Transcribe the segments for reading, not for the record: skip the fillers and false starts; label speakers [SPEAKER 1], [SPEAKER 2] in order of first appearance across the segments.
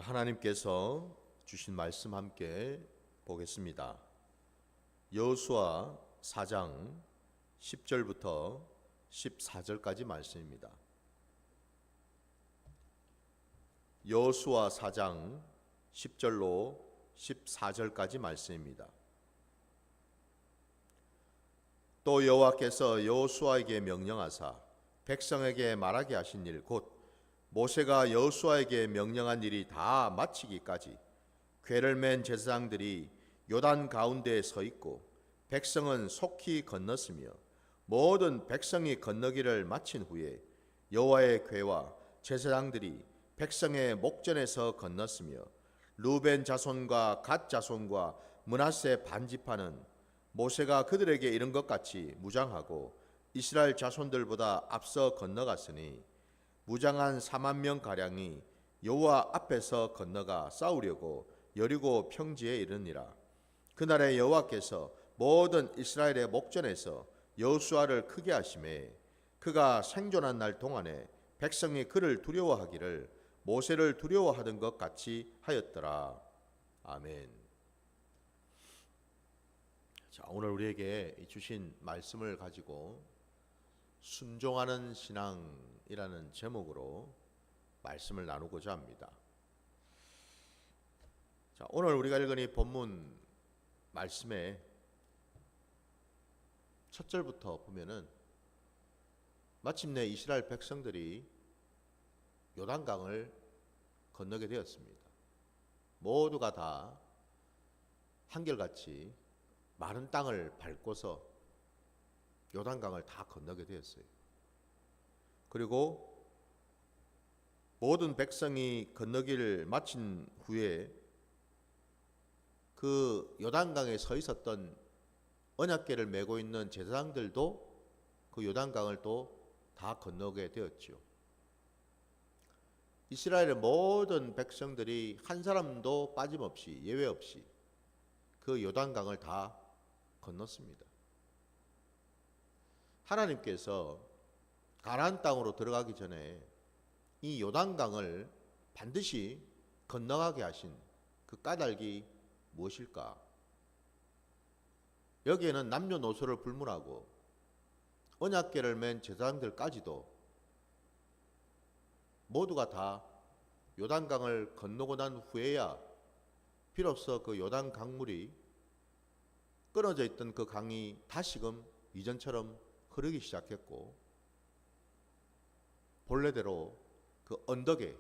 [SPEAKER 1] 하나님께서 주신 말씀 함께 보겠습니다. 여호수아 4장 10절부터 14절까지 말씀입니다. 여호수아 4장 10절로 14절까지 말씀입니다. 또 여호와께서 여호수아에게 명령하사 백성에게 말하게 하신 일 곧 모세가 여호수아에게 명령한 일이 다 마치기까지 궤를 맨 제사장들이 요단 가운데에 서 있고 백성은 속히 건넜으며 모든 백성이 건너기를 마친 후에 여호와의 궤와 제사장들이 백성의 목전에서 건넜으며 루벤 자손과 갓 자손과 므낫세 반지파는 모세가 그들에게 이른 것 같이 무장하고 이스라엘 자손들보다 앞서 건너갔으니 무장한 4만 명 가량이 여호와 앞에서 건너가 싸우려고 여리고 평지에 이르니라. 그날에 여호와께서 모든 이스라엘의 목전에서 여호수아를 크게 하심에 그가 생존한 날 동안에 백성이 그를 두려워하기를 모세를 두려워하던 것 같이 하였더라. 아멘. 자, 오늘 우리에게 주신 말씀을 가지고 순종하는 신앙이라는 제목으로 말씀을 나누고자 합니다. 자, 오늘 우리가 읽은 이 본문 말씀의 첫 절부터 보면은 마침내 이스라엘 백성들이 요단강을 건너게 되었습니다. 모두가 다 한결같이 마른 땅을 밟고서 요단강을 다 건너게 되었어요. 그리고 모든 백성이 건너기를 마친 후에 그 요단강에 서 있었던 언약궤를 메고 있는 제사장들도 그 요단강을 또 다 건너게 되었지요. 이스라엘의 모든 백성들이 한 사람도 빠짐없이 예외 없이 그 요단강을 다 건넜습니다. 하나님께서 가나안 땅으로 들어가기 전에 이 요단강을 반드시 건너가게 하신 그 까닭이 무엇일까? 여기에는 남녀노소를 불문하고 언약궤를 맨 제사장들까지도 모두가 다 요단강을 건너고 난 후에야 비로소 그 요단 강물이 끊어져 있던 그 강이 다시금 이전처럼 흐르기 시작했고 본래대로 그 언덕에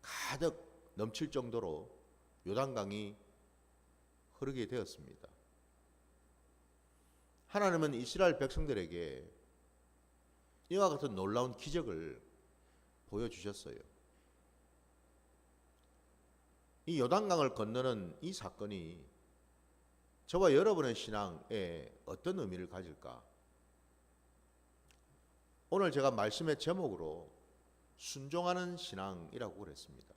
[SPEAKER 1] 가득 넘칠 정도로 요단강이 흐르게 되었습니다. 하나님은 이스라엘 백성들에게 이와 같은 놀라운 기적을 보여주셨어요. 이 요단강을 건너는 이 사건이 저와 여러분의 신앙에 어떤 의미를 가질까? 오늘 제가 말씀의 제목으로 순종하는 신앙이라고 그랬습니다.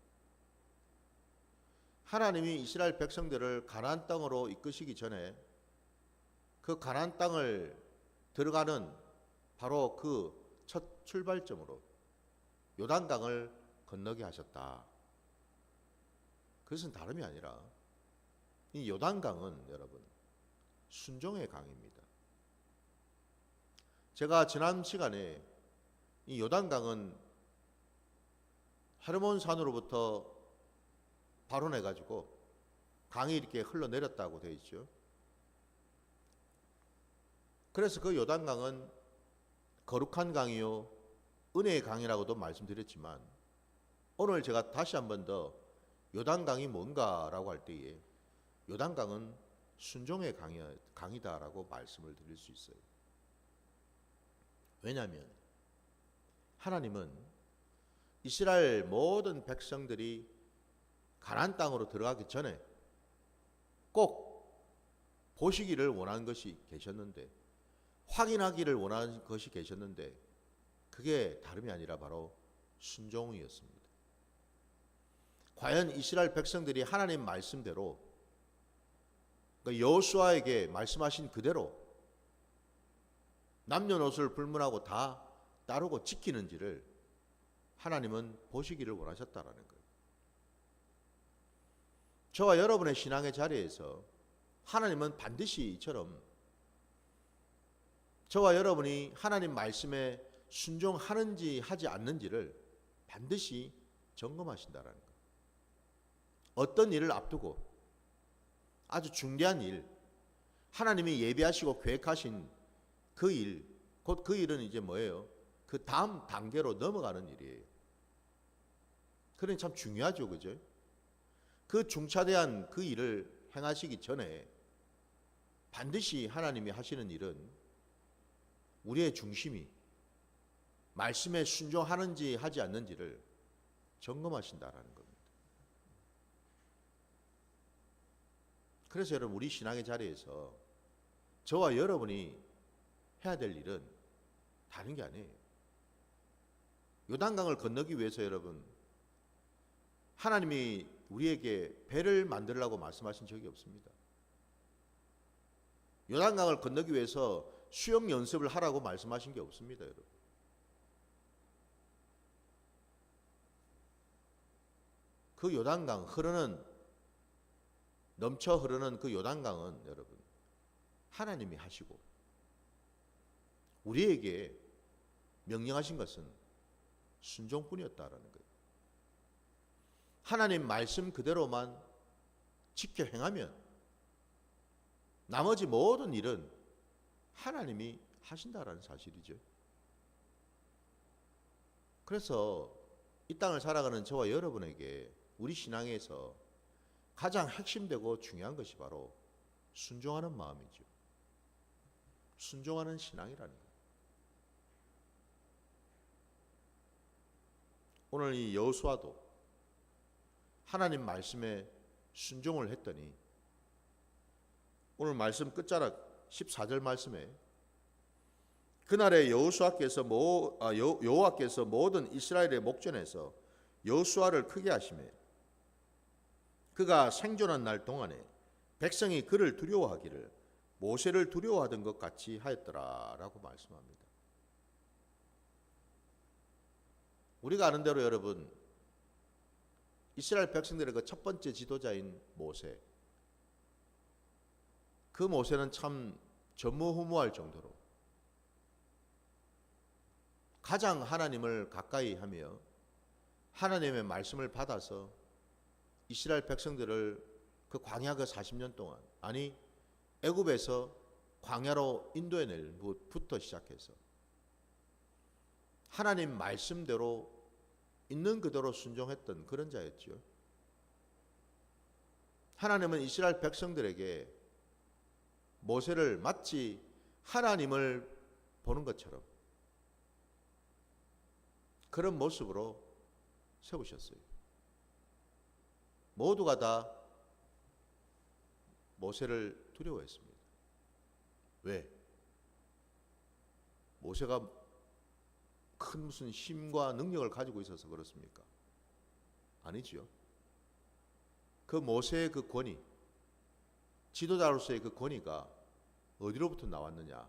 [SPEAKER 1] 하나님이 이스라엘 백성들을 가나안 땅으로 이끄시기 전에 그 가나안 땅을 들어가는 바로 그 첫 출발점으로 요단강을 건너게 하셨다. 그것은 다름이 아니라 이 요단강은 여러분 순종의 강입니다. 제가 지난 시간에 이 요단강은 헤르몬 산으로부터 발원해 가지고 강이 이렇게 흘러내렸다고 되어 있죠. 그래서 그 요단강은 거룩한 강이요 은혜의 강이라고도 말씀드렸지만 오늘 제가 다시 한 번 더 요단강이 뭔가라고 할 때에 요단강은 순종의 강이다라고 말씀을 드릴 수 있어요. 왜냐하면 하나님은 이스라엘 모든 백성들이 가나안 땅으로 들어가기 전에 꼭 보시기를 원하는 것이 계셨는데 확인하기를 원하는 것이 계셨는데 그게 다름이 아니라 바로 순종이었습니다. 과연 이스라엘 백성들이 하나님 말씀대로 그러니까 여호수아에게 말씀하신 그대로 남녀노소를 불문하고 다 따르고 지키는지를 하나님은 보시기를 원하셨다라는 거예요. 저와 여러분의 신앙의 자리에서 하나님은 반드시 이처럼 저와 여러분이 하나님 말씀에 순종하는지 하지 않는지를 반드시 점검하신다라는 것. 어떤 일을 앞두고 아주 중대한 일, 하나님이 예비하시고 계획하신 그 일, 곧 그 일은 이제 뭐예요? 그 다음 단계로 넘어가는 일이에요. 그러니 참 중요하죠, 그죠? 그 중차대한 그 일을 행하시기 전에 반드시 하나님이 하시는 일은 우리의 중심이 말씀에 순종하는지 하지 않는지를 점검하신다라는 겁니다. 그래서 여러분, 우리 신앙의 자리에서 저와 여러분이 해야 될 일은 다른 게 아니에요. 요단강을 건너기 위해서 여러분, 하나님이 우리에게 배를 만들라고 말씀하신 적이 없습니다. 요단강을 건너기 위해서 수영 연습을 하라고 말씀하신 게 없습니다, 여러분. 그 요단강 넘쳐 흐르는 그 요단강은 여러분, 하나님이 하시고 우리에게 명령하신 것은 순종뿐이었다라는 거예요. 하나님 말씀 그대로만 지켜 행하면 나머지 모든 일은 하나님이 하신다라는 사실이죠. 그래서 이 땅을 살아가는 저와 여러분에게 우리 신앙에서 가장 핵심되고 중요한 것이 바로 순종하는 마음이죠. 순종하는 신앙이라는 거예요. 오늘 이 여호수아도 하나님 말씀에 순종을 했더니 오늘 말씀 끝자락 14절 말씀에 그날에 여호와께서 모든 이스라엘의 목전에서 여호수아를 크게 하시매 그가 생존한 날 동안에 백성이 그를 두려워하기를 모세를 두려워하던 것 같이 하였더라라고 말씀합니다. 우리가 아는 대로 여러분, 이스라엘 백성들의 그 첫 번째 지도자인 모세, 그 모세는 참 전무후무할 정도로 가장 하나님을 가까이 하며 하나님의 말씀을 받아서 이스라엘 백성들을 그 광야 그 40년 동안, 아니 애굽에서 광야로 인도해낼 것부터 시작해서 하나님 말씀대로 있는 그대로 순종했던 그런 자였죠. 하나님은 이스라엘 백성들에게 모세를 마치 하나님을 보는 것처럼 그런 모습으로 세우셨어요. 모두가 다 모세를 두려워했습니다. 왜? 모세가 큰 무슨 힘과 능력을 가지고 있어서 그렇습니까? 아니지요. 그 모세의 그 권위, 지도자로서의 그 권위가 어디로부터 나왔느냐?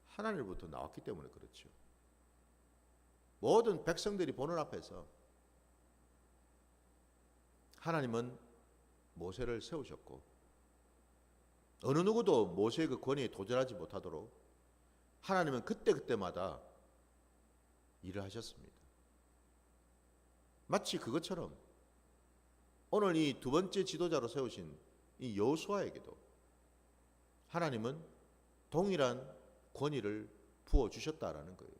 [SPEAKER 1] 하나님으로부터 나왔기 때문에 그렇죠. 모든 백성들이 보는 앞에서 하나님은 모세를 세우셨고 어느 누구도 모세의 그 권위에 도전하지 못하도록 하나님은 그때그때마다 일을 하셨습니다. 마치 그것처럼 오늘 이 두 번째 지도자로 세우신 이 여호수아에게도 하나님은 동일한 권위를 부어주셨다라는 거예요.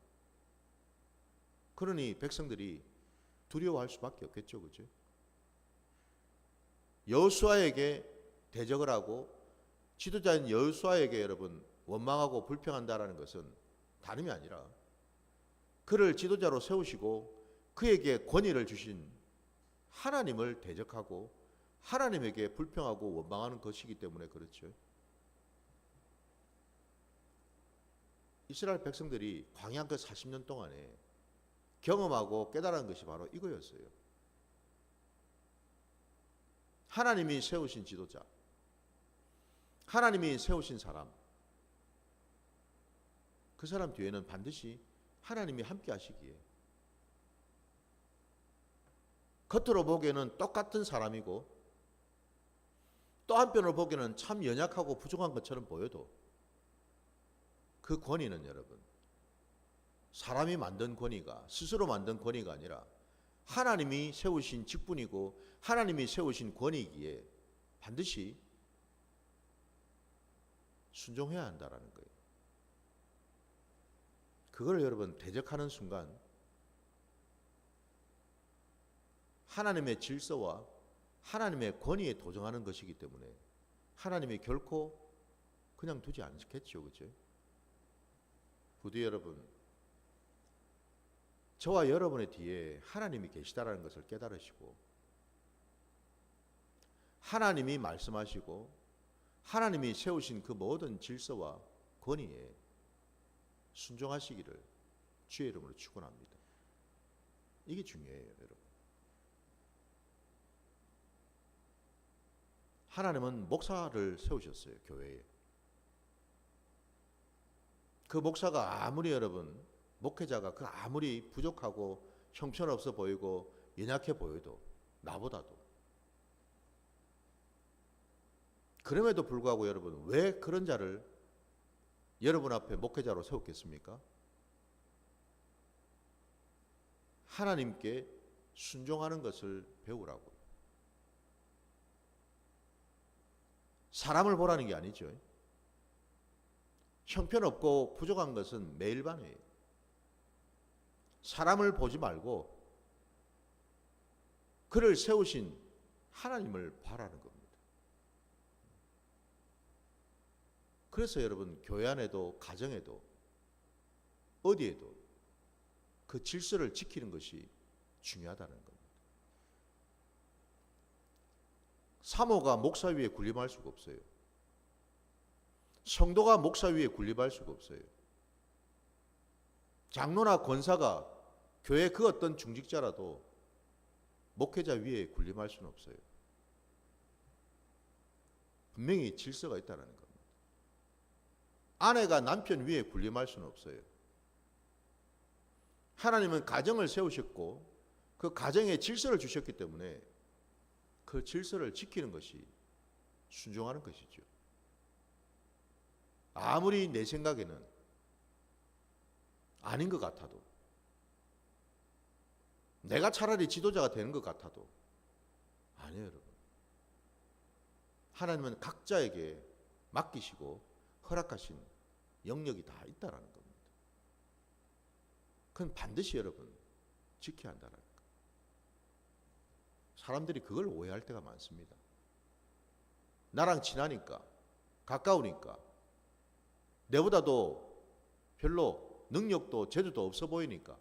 [SPEAKER 1] 그러니 백성들이 두려워할 수밖에 없겠죠, 그죠? 여호수아에게 대적을 하고 지도자인 여호수아에게 여러분 원망하고 불평한다라는 것은 다름이 아니라 그를 지도자로 세우시고 그에게 권위를 주신 하나님을 대적하고 하나님에게 불평하고 원망하는 것이기 때문에 그렇죠. 이스라엘 백성들이 광야 그 40년 동안에 경험하고 깨달은 것이 바로 이거였어요. 하나님이 세우신 지도자, 하나님이 세우신 사람, 그 사람 뒤에는 반드시 하나님이 함께 하시기에 겉으로 보기에는 똑같은 사람이고 또 한편으로 보기에는 참 연약하고 부족한 것처럼 보여도 그 권위는 여러분 사람이 만든 권위가 스스로 만든 권위가 아니라 하나님이 세우신 직분이고 하나님이 세우신 권위이기에 반드시 순종해야 한다라는 거예요. 그걸 여러분 대적하는 순간 하나님의 질서와 하나님의 권위에 도전하는 것이기 때문에 하나님이 결코 그냥 두지 않겠죠. 그죠? 부디 여러분, 저와 여러분의 뒤에 하나님이 계시다라는 것을 깨달으시고 하나님이 말씀하시고 하나님이 세우신 그 모든 질서와 권위에 순종하시기를 주의 이름으로 축원합니다. 이게 중요해요, 여러분. 하나님은 목사를 세우셨어요, 교회에. 그 목사가 아무리 여러분, 목회자가 그 아무리 부족하고 형편없어 보이고 연약해 보여도 나보다도 그럼에도 불구하고 여러분 왜 그런 자를 여러분 앞에 목회자로 세웠겠습니까? 하나님께 순종하는 것을 배우라고요. 사람을 보라는 게 아니죠. 형편없고 부족한 것은 매일반이에요. 사람을 보지 말고 그를 세우신 하나님을 바라는 겁니다. 그래서 여러분 교회 안에도 가정에도 어디에도 그 질서를 지키는 것이 중요하다는 겁니다. 사모가 목사 위에 군림할 수가 없어요. 성도가 목사 위에 군림할 수가 없어요. 장로나 권사가 교회 그 어떤 중직자라도 목회자 위에 군림할 수는 없어요. 분명히 질서가 있다는 겁니다. 아내가 남편 위에 군림할 수는 없어요. 하나님은 가정을 세우셨고 그 가정에 질서를 주셨기 때문에 그 질서를 지키는 것이 순종하는 것이죠. 아무리 내 생각에는 아닌 것 같아도 내가 차라리 지도자가 되는 것 같아도 아니에요, 여러분. 하나님은 각자에게 맡기시고 허락하신 영역이 다 있다라는 겁니다. 그건 반드시 여러분 지켜야 한다는 거예요. 사람들이 그걸 오해할 때가 많습니다. 나랑 친하니까 가까우니까 내보다도 별로 능력도 재주도 없어 보이니까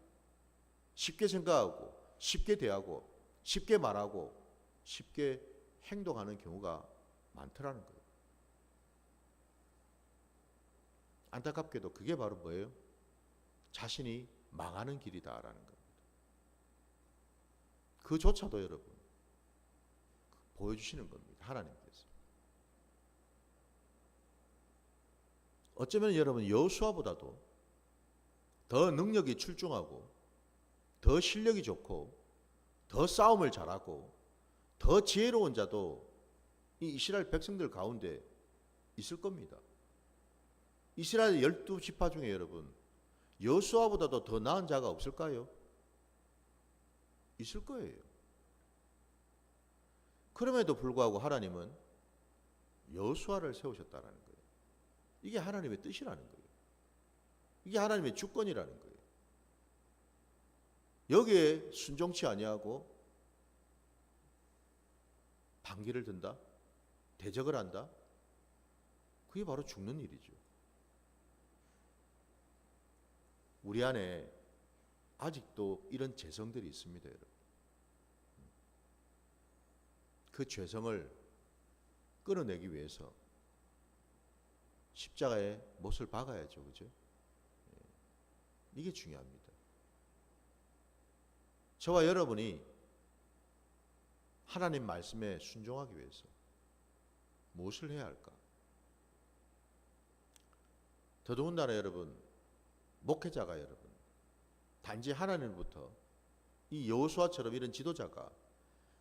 [SPEAKER 1] 쉽게 생각하고 쉽게 대하고 쉽게 말하고 쉽게 행동하는 경우가 많더라는 거예요. 안타깝게도 그게 바로 뭐예요? 자신이 망하는 길이다라는 겁니다. 그조차도 여러분 보여주시는 겁니다. 하나님께서. 어쩌면 여러분 여호수아보다도 더 능력이 출중하고 더 실력이 좋고 더 싸움을 잘하고 더 지혜로운 자도 이 이스라엘 백성들 가운데 있을 겁니다. 이스라엘 12지파 중에 여러분 여호수아보다도 더 나은 자가 없을까요? 있을 거예요. 그럼에도 불구하고 하나님은 여호수아를 세우셨다는 거예요. 이게 하나님의 뜻이라는 거예요. 이게 하나님의 주권이라는 거예요. 여기에 순종치 아니하고 반기를 든다? 대적을 한다? 그게 바로 죽는 일이죠. 우리 안에 아직도 이런 죄성들이 있습니다, 여러분. 그 죄성을 끊어내기 위해서 십자가에 못을 박아야죠, 그죠? 이게 중요합니다. 저와 여러분이 하나님 말씀에 순종하기 위해서 무엇을 해야 할까? 더더군다나 여러분, 목회자가 여러분, 단지 하나님으로부터 이 여호수아처럼 이런 지도자가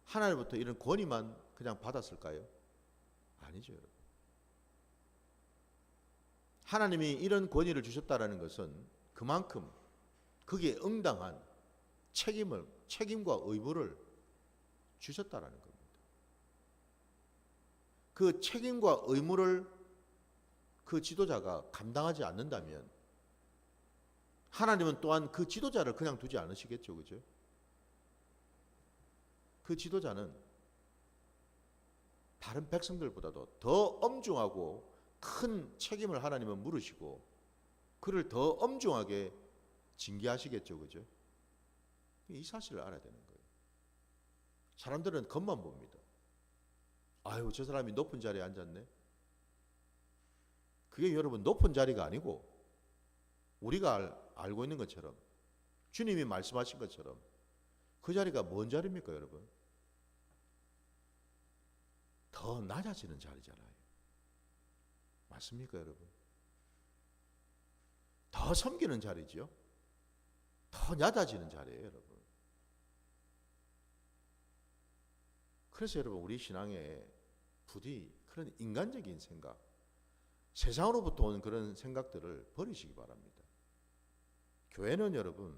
[SPEAKER 1] 하나님으로부터 이런 권위만 그냥 받았을까요? 아니죠, 여러분. 하나님이 이런 권위를 주셨다라는 것은 그만큼 거기에 응당한 책임과 의무를 주셨다라는 겁니다. 그 책임과 의무를 그 지도자가 감당하지 않는다면 하나님은 또한 그 지도자를 그냥 두지 않으시겠죠, 그죠? 그 지도자는 다른 백성들보다도 더 엄중하고 큰 책임을 하나님은 물으시고 그를 더 엄중하게 징계하시겠죠, 그죠? 이 사실을 알아야 되는 거예요. 사람들은 겉만 봅니다. 아유, 저 사람이 높은 자리에 앉았네. 그게 여러분 높은 자리가 아니고 우리가 알고 있는 것처럼 주님이 말씀하신 것처럼 그 자리가 뭔 자리입니까, 여러분? 더 낮아지는 자리잖아요. 맞습니까, 여러분? 더 섬기는 자리죠. 더 낮아지는 자리예요, 여러분. 그래서 여러분 우리 신앙에 부디 그런 인간적인 생각, 세상으로부터 온 그런 생각들을 버리시기 바랍니다. 교회는 여러분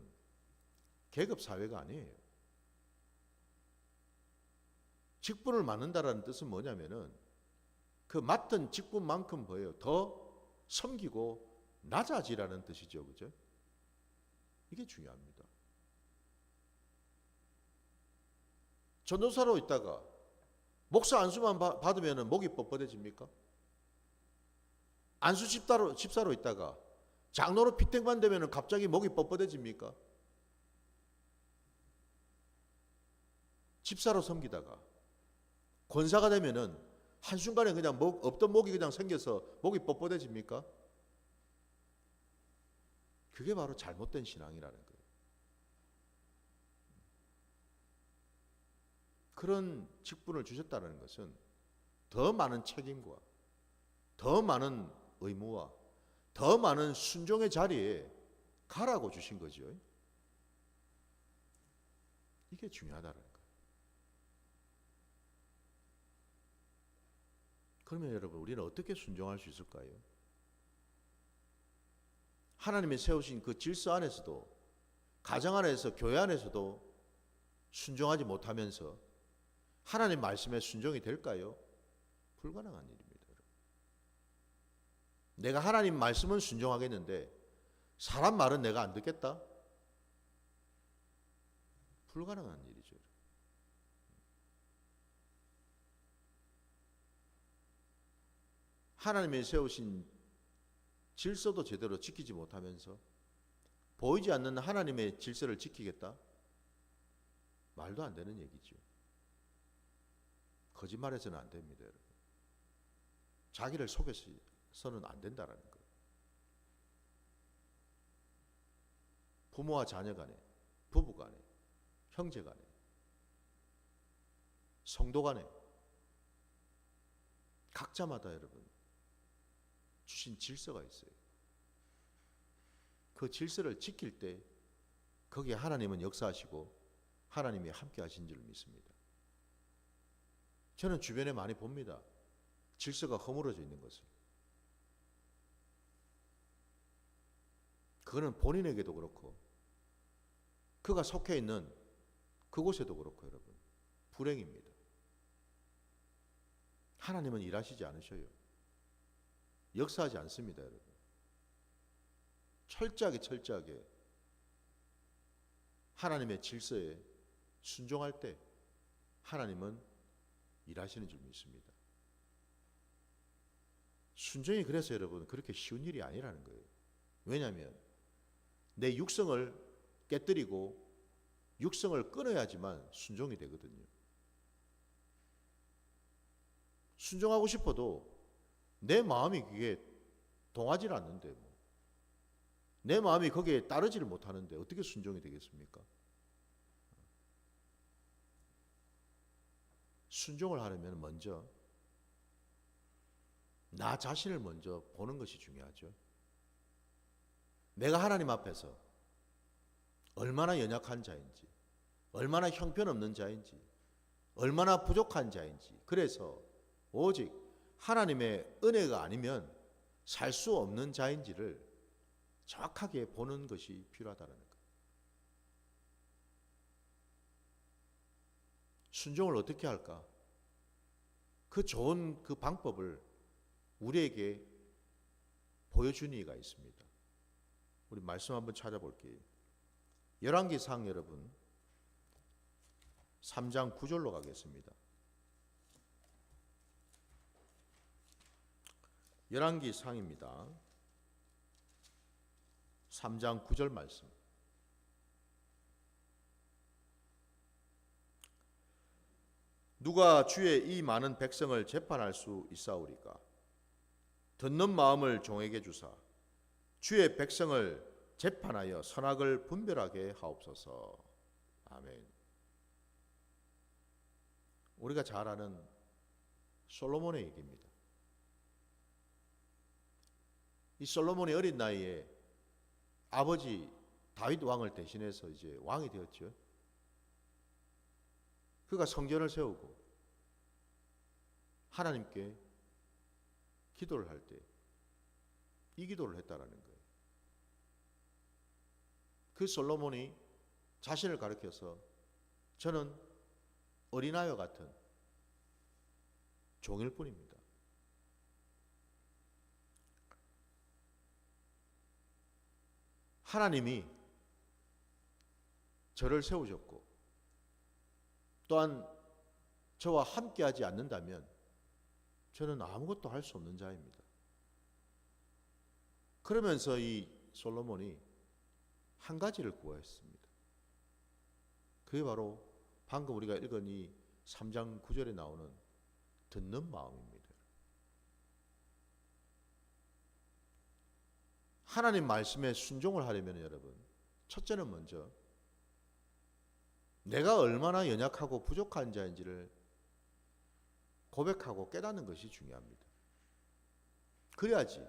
[SPEAKER 1] 계급 사회가 아니에요. 직분을 맡는다라는 뜻은 뭐냐면은 그 맡은 직분만큼 뭐예요? 더 섬기고 낮아지라는 뜻이죠, 그죠? 이게 중요합니다. 전도사로 있다가 목사 안수만 받으면 목이 뻣뻣해집니까? 안수 집사로 있다가 장로로 피택만 되면 갑자기 목이 뻣뻣해집니까? 집사로 섬기다가 권사가 되면은 한순간에 그냥 없던 목이 그냥 생겨서 목이 뻣뻣해집니까? 그게 바로 잘못된 신앙이라는 거예요. 그런 직분을 주셨다는 것은 더 많은 책임과 더 많은 의무와 더 많은 순종의 자리에 가라고 주신 거죠. 이게 중요하다는 거예요. 그러면 여러분 우리는 어떻게 순종할 수 있을까요? 하나님이 세우신 그 질서 안에서도 가정 안에서 교회 안에서도 순종하지 못하면서 하나님 말씀에 순종이 될까요? 불가능한 일입니다. 내가 하나님 말씀은 순종하겠는데 사람 말은 내가 안 듣겠다? 불가능한 일이죠. 하나님이 세우신 질서도 제대로 지키지 못하면서 보이지 않는 하나님의 질서를 지키겠다? 말도 안 되는 얘기죠. 거짓말해서는 안 됩니다, 여러분. 자기를 속여서는 안 된다라는 거예요. 부모와 자녀 간에, 부부 간에, 형제 간에, 성도 간에 각자마다 여러분 주신 질서가 있어요. 그 질서를 지킬 때 거기에 하나님은 역사하시고 하나님이 함께 하신 줄 믿습니다. 저는 주변에 많이 봅니다. 질서가 허물어져 있는 것을. 그거는 본인에게도 그렇고 그가 속해 있는 그곳에도 그렇고 여러분 불행입니다. 하나님은 일하시지 않으셔요. 역사하지 않습니다, 여러분. 철저하게 하나님의 질서에 순종할 때 하나님은 일하시는 줄 믿습니다. 순종이 그래서 여러분 그렇게 쉬운 일이 아니라는 거예요. 왜냐하면 내 육성을 깨뜨리고 육성을 끊어야지만 순종이 되거든요. 순종하고 싶어도 내 마음이 그게 동하지 않는데 내 마음이 거기에 따르지를 못하는데 어떻게 순종이 되겠습니까? 순종을 하려면 먼저 나 자신을 먼저 보는 것이 중요하죠. 내가 하나님 앞에서 얼마나 연약한 자인지, 얼마나 형편없는 자인지, 얼마나 부족한 자인지, 그래서 오직 하나님의 은혜가 아니면 살 수 없는 자인지를 정확하게 보는 것이 필요하다는 거예요. 순종을 어떻게 할까? 그 좋은 그 방법을 우리에게 보여준 이가 있습니다. 우리 말씀 한번 찾아볼게요. 열왕기상 여러분 3장 9절로 가겠습니다. 열왕기상입니다. 3장 9절 말씀. 누가 주의 이 많은 백성을 재판할 수 있사오리까? 듣는 마음을 종에게 주사 주의 백성을 재판하여 선악을 분별하게 하옵소서. 아멘. 우리가 잘 아는 솔로몬의 얘기입니다. 이 솔로몬이 어린 나이에 아버지 다윗 왕을 대신해서 이제 왕이 되었죠. 그가 성전을 세우고 하나님께 기도를 할 때 이 기도를 했다라는 거예요. 그 솔로몬이 자신을 가리켜서 저는 어린아이와 같은 종일 뿐입니다. 하나님이 저를 세우셨고 또한 저와 함께하지 않는다면 저는 아무것도 할 수 없는 자입니다. 그러면서 이 솔로몬이 한 가지를 구했습니다. 그게 바로 방금 우리가 읽은 이 3장 9절에 나오는 듣는 마음입니다. 하나님 말씀에 순종을 하려면 여러분, 첫째는 먼저 내가 얼마나 연약하고 부족한 자인지를 고백하고 깨닫는 것이 중요합니다. 그래야지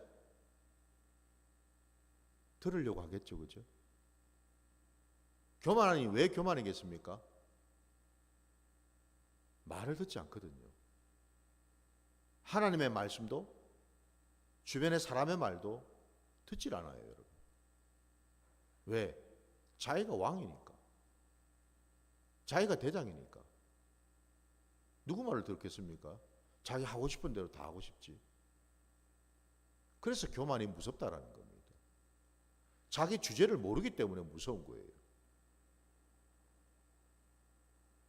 [SPEAKER 1] 들으려고 하겠죠, 그죠? 교만하니 왜 교만이겠습니까? 말을 듣지 않거든요. 하나님의 말씀도 주변의 사람의 말도 듣질 않아요, 여러분. 왜? 자기가 왕이니까. 자기가 대장이니까. 누구 말을 듣겠습니까? 자기 하고 싶은 대로 다 하고 싶지. 그래서 교만이 무섭다라는 겁니다. 자기 주제를 모르기 때문에 무서운 거예요.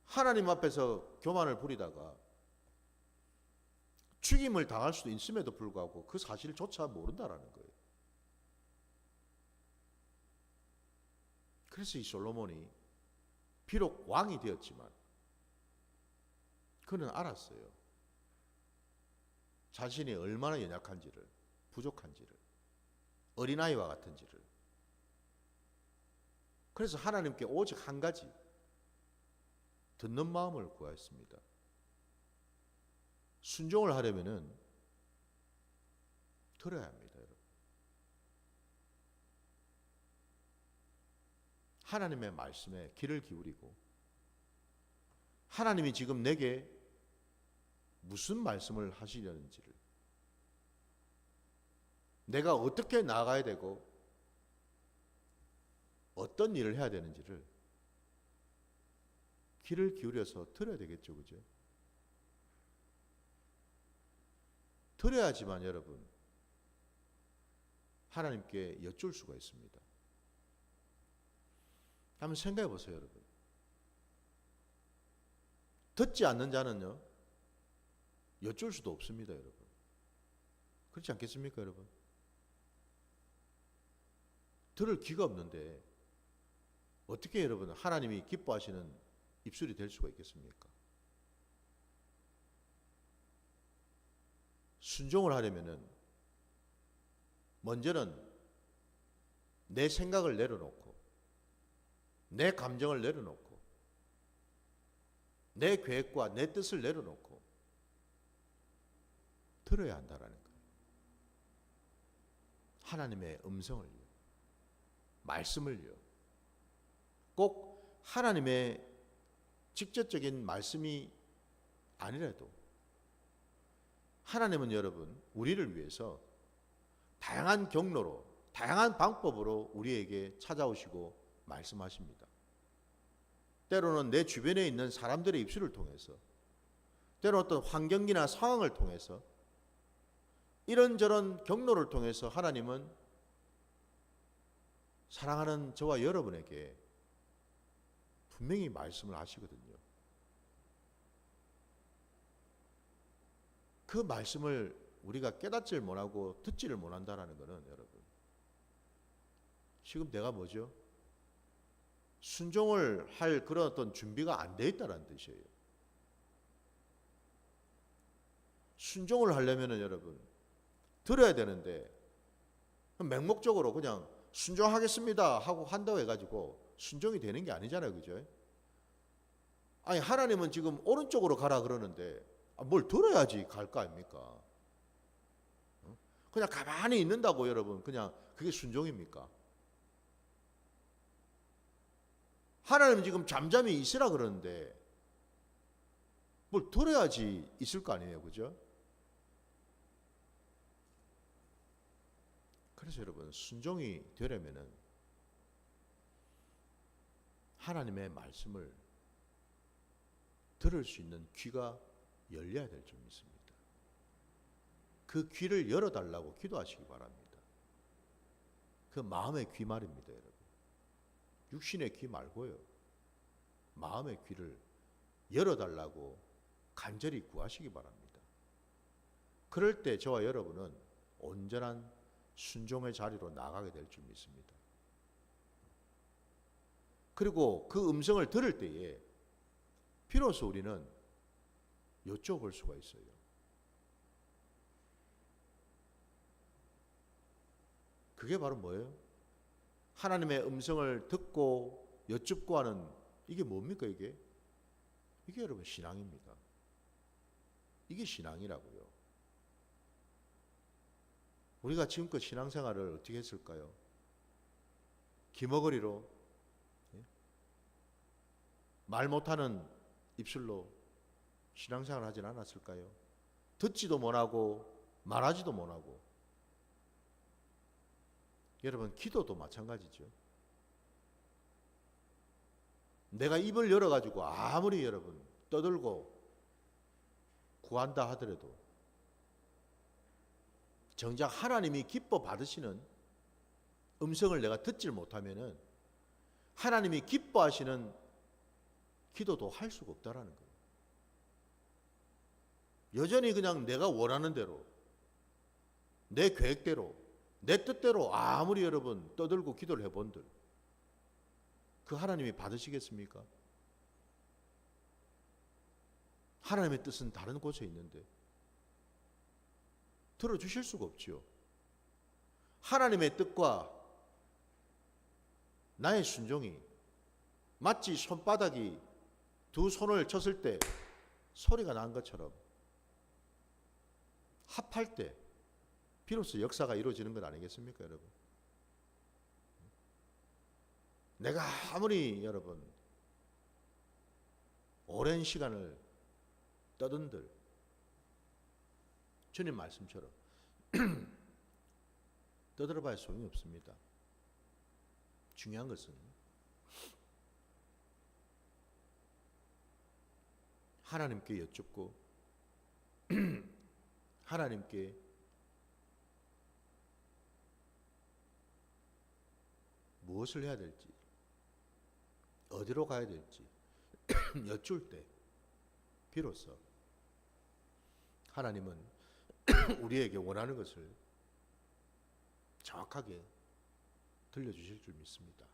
[SPEAKER 1] 하나님 앞에서 교만을 부리다가 죽임을 당할 수도 있음에도 불구하고 그 사실조차 모른다라는 거예요. 그래서 이 솔로몬이 비록 왕이 되었지만 그는 알았어요. 자신이 얼마나 연약한지를, 부족한지를, 어린아이와 같은지를. 그래서 하나님께 오직 한 가지, 듣는 마음을 구하였습니다. 순종을 하려면은 들어야 합니다, 여러분. 하나님의 말씀에 귀를 기울이고 하나님이 지금 내게 무슨 말씀을 하시려는지를, 내가 어떻게 나아가야 되고 어떤 일을 해야 되는지를 귀를 기울여서 들어야 되겠죠, 그죠? 들어야지만 여러분 하나님께 여쭐 수가 있습니다. 한번 생각해 보세요, 여러분. 듣지 않는 자는요, 여쭐 수도 없습니다, 여러분. 그렇지 않겠습니까, 여러분? 들을 귀가 없는데 어떻게 여러분 하나님이 기뻐하시는 입술이 될 수가 있겠습니까? 순종을 하려면은 먼저는 내 생각을 내려놓고 내 감정을 내려놓고 내 계획과 내 뜻을 내려놓고 들어야 한다라는 거예요. 하나님의 음성을요, 말씀을요. 꼭 하나님의 직접적인 말씀이 아니라도 하나님은 여러분 우리를 위해서 다양한 경로로 다양한 방법으로 우리에게 찾아오시고 말씀하십니다. 때로는 내 주변에 있는 사람들의 입술을 통해서, 때로는 어떤 환경이나 상황을 통해서, 이런저런 경로를 통해서 하나님은 사랑하는 저와 여러분에게 분명히 말씀을 하시거든요. 그 말씀을 우리가 깨닫지를 못하고 듣지를 못한다는 것은 여러분, 지금 내가 뭐죠? 순종을 할 그런 어떤 준비가 안 돼 있다는 뜻이에요. 순종을 하려면은 여러분 들어야 되는데 맹목적으로 그냥 순종하겠습니다 하고 한다고 해가지고 순종이 되는 게 아니잖아요, 그죠? 아니 하나님은 지금 오른쪽으로 가라 그러는데 뭘 들어야지 갈 거 아닙니까? 그냥 가만히 있는다고 여러분 그냥 그게 순종입니까? 하나님 지금 잠잠히 있으라 그러는데 뭘 들어야지 있을 거 아니에요, 그죠? 그래서 여러분 순종이 되려면은 하나님의 말씀을 들을 수 있는 귀가 열려야 될 줄 믿습니다. 그 귀를 열어달라고 기도하시기 바랍니다. 그 마음의 귀 말입니다, 여러분. 육신의 귀 말고요. 마음의 귀를 열어달라고 간절히 구하시기 바랍니다. 그럴 때 저와 여러분은 온전한 순종의 자리로 나가게 될 줄 믿습니다. 그리고 그 음성을 들을 때에 비로소 우리는 여쭤볼 수가 있어요. 그게 바로 뭐예요? 하나님의 음성을 듣고 여쭙고 하는 이게 뭡니까 이게? 이게 여러분 신앙입니다. 이게 신앙이라고요. 우리가 지금껏 신앙생활을 어떻게 했을까요? 기머거리로 말 못하는 입술로 신앙생활 하진 않았을까요? 듣지도 못하고 말하지도 못하고. 여러분 기도도 마찬가지죠. 내가 입을 열어가지고 아무리 여러분 떠들고 구한다 하더라도 정작 하나님이 기뻐 받으시는 음성을 내가 듣질 못하면은 하나님이 기뻐하시는 기도도 할 수가 없다라는 거예요. 여전히 그냥 내가 원하는 대로 내 계획대로 내 뜻대로 아무리 여러분 떠들고 기도를 해본들 그 하나님이 받으시겠습니까? 하나님의 뜻은 다른 곳에 있는데 들어주실 수가 없지요. 하나님의 뜻과 나의 순종이 마치 손바닥이 두 손을 쳤을 때 소리가 난 것처럼 합할 때 비로소 역사가 이루어지는 것 아니겠습니까, 여러분? 내가 아무리 여러분 오랜 시간을 떠든들 주님 말씀처럼 떠들어봐야 소용이 없습니다. 중요한 것은 하나님께 여쭙고 하나님께 무엇을 해야 될지 어디로 가야 될지 여쭐 때 비로소 하나님은 우리에게 원하는 것을 정확하게 들려주실 줄 믿습니다.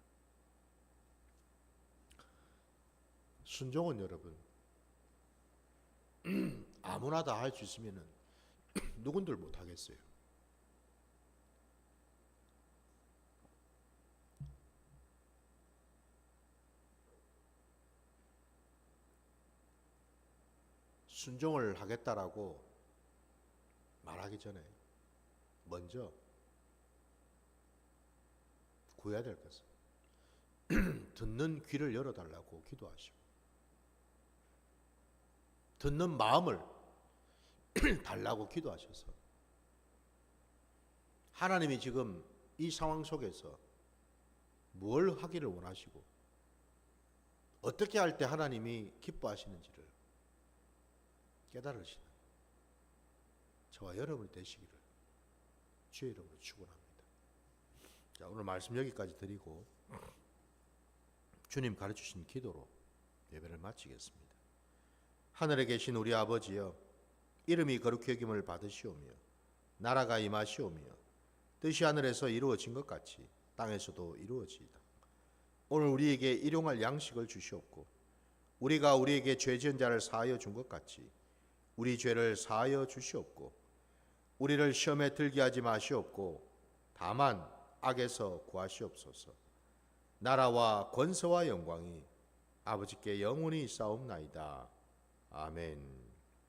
[SPEAKER 1] 순종은 여러분 아무나 다 할 수 있으면 누군들 못하겠어요. 순종을 하겠다라고 말하기 전에 먼저 구해야 될 것은 듣는 귀를 열어달라고 기도하시고 듣는 마음을 달라고 기도하셔서 하나님이 지금 이 상황 속에서 뭘 하기를 원하시고 어떻게 할 때 하나님이 기뻐하시는지를 깨달으시는 저와 여러분이 되시기를 주의 이름으로 축원합니다. 자, 오늘 말씀 여기까지 드리고 주님 가르치신 기도로 예배를 마치겠습니다. 하늘에 계신 우리 아버지여, 이름이 거룩히 여김을 받으시오며 나라가 임하시오며 뜻이 하늘에서 이루어진 것 같이 땅에서도 이루어지이다. 오늘 우리에게 일용할 양식을 주시옵고 우리가 우리에게 죄 지은 자를 사하여 준 것 같이 우리 죄를 사하여 주시옵고 우리를 시험에 들게 하지 마시옵고 다만 악에서 구하시옵소서. 나라와 권세와 영광이 아버지께 영원히 있사옵나이다. 아멘.